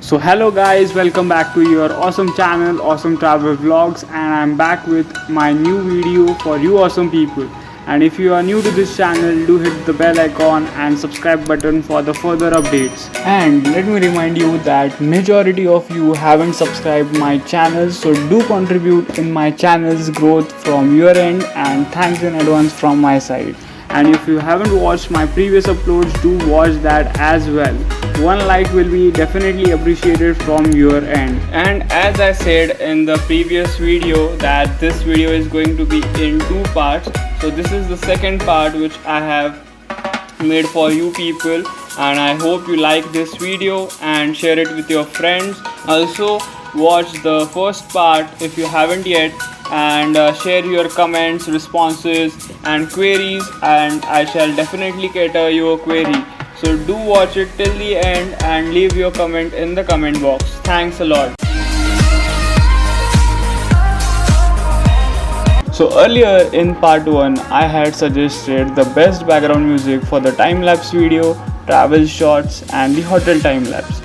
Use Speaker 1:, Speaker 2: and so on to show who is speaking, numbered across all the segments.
Speaker 1: So hello guys, welcome back to your awesome channel, Awesome Travel Vlogs, and I'm back with my new video for you awesome people. And if you are new to this channel, do hit the bell icon and subscribe button for the further updates. And let me remind you that majority of you haven't subscribed my channel, so do contribute in my channel's growth from your end, and thanks in advance from my side. And if you haven't watched my previous uploads, do watch that as well. One like will be definitely appreciated from your end. And as I said in the previous video that this video is going to be in two parts. So this is the second part which I have made for you people, and I hope you like this video and share it with your friends. Also watch the first part if you haven't yet, and share your comments, responses and queries, and I shall definitely cater your query. So do watch it till the end and leave your comment in the comment box. Thanks a lot. So earlier in part 1 I had suggested the best background music for the time-lapse video, travel shots and the hotel time-lapse.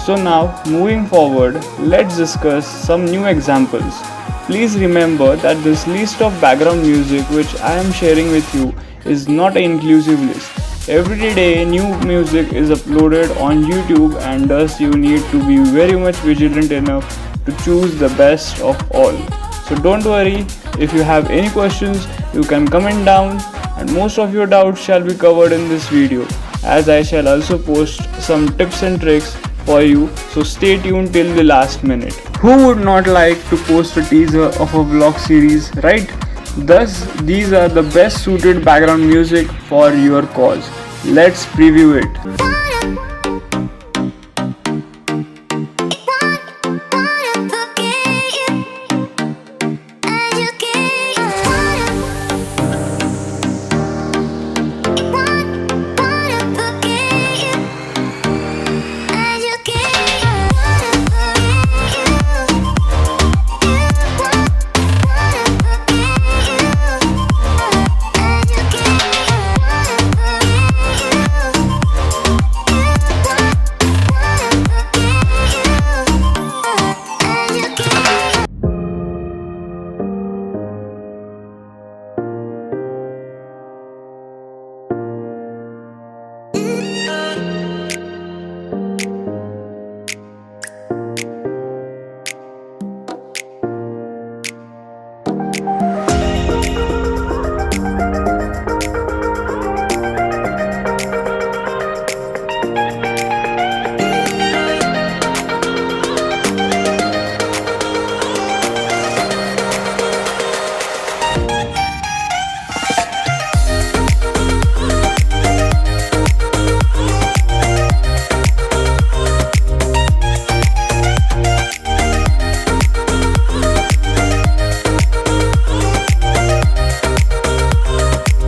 Speaker 1: So now moving forward, let's discuss some new examples. Please remember that this list of background music which I am sharing with you is not an inclusive list. Every day new music is uploaded on YouTube, and thus you need to be very much vigilant enough to choose the best of all. So don't worry, if you have any questions you can comment down, and most of your doubts shall be covered in this video, as I shall also post some tips and tricks for you, so stay tuned till the last minute. Who would not like to post a teaser of a vlog series, right? Thus, these are the best suited background music for your cause. Let's preview it.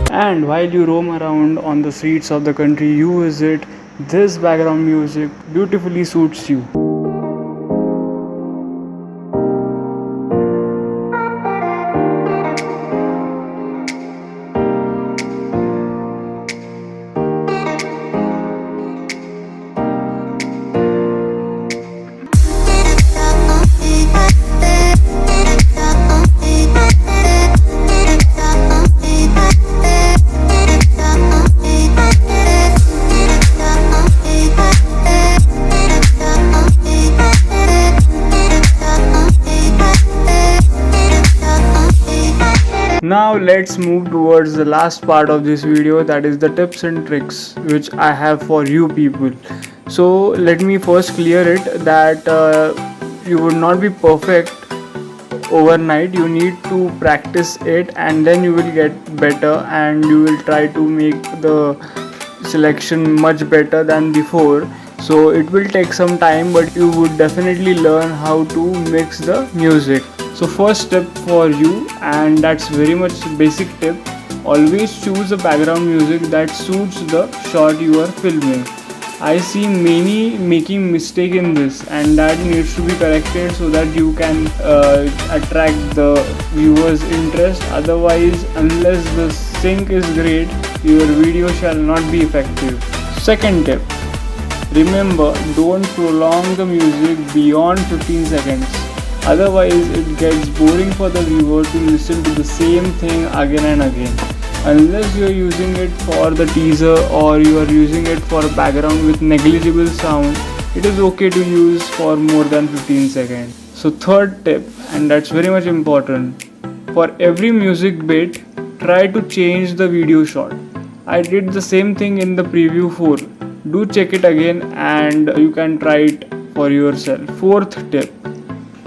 Speaker 1: And while you roam around on the streets of the country you visit, this background music beautifully suits you. Now let's move towards the last part of this video, that is the tips and tricks which I have for you people. So let me first clear it that you would not be perfect overnight. You need to practice it and then you will get better, and you will try to make the selection much better than before. So it will take some time, but you would definitely learn how to mix the music. So first tip for you, and that's very much basic tip, always choose a background music that suits the shot you are filming. I see many making mistake in this, and that needs to be corrected so that you can attract the viewers interest. Otherwise, unless the sync is great, your video shall not be effective. Second tip, Remember, don't prolong the music beyond 15 seconds. Otherwise, it gets boring for the viewer to listen to the same thing again and again. Unless you are using it for the teaser or you are using it for a background with negligible sound, it is okay to use for more than 15 seconds. So third tip, and that's very much important. For every music bit, try to change the video shot. I did the same thing in the preview 4. Do check it again and you can try it for yourself. Fourth tip.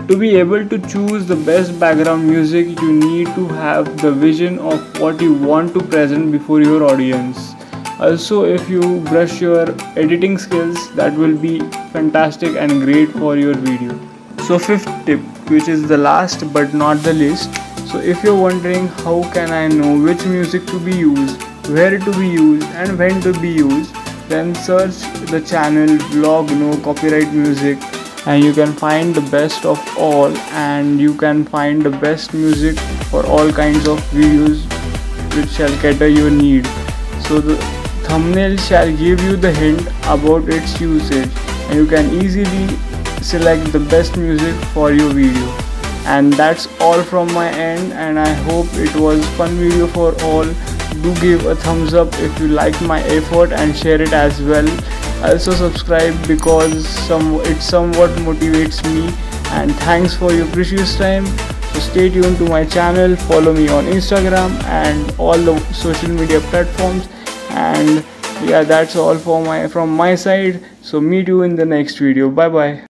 Speaker 1: To be able to choose the best background music, you need to have the vision of what you want to present before your audience. Also, if you brush your editing skills, that will be fantastic and great for your video. So fifth tip, which is the last but not the least. So if you're wondering how can I know which music to be used, where to be used and when to be used, then search the channel Vlog No Copyright Music and you can find the best of all, and you can find the best music for all kinds of videos which shall cater your need. So the thumbnail shall give you the hint about its usage and you can easily select the best music for your video. And that's all from my end, and I hope it was fun video for all. Do give a thumbs up if you like my effort and share it as well. Also subscribe because it somewhat motivates me, and thanks for your precious time. So stay tuned to my channel, follow me on Instagram and all the social media platforms, and yeah, that's all from my side. So meet you in the next video. Bye bye.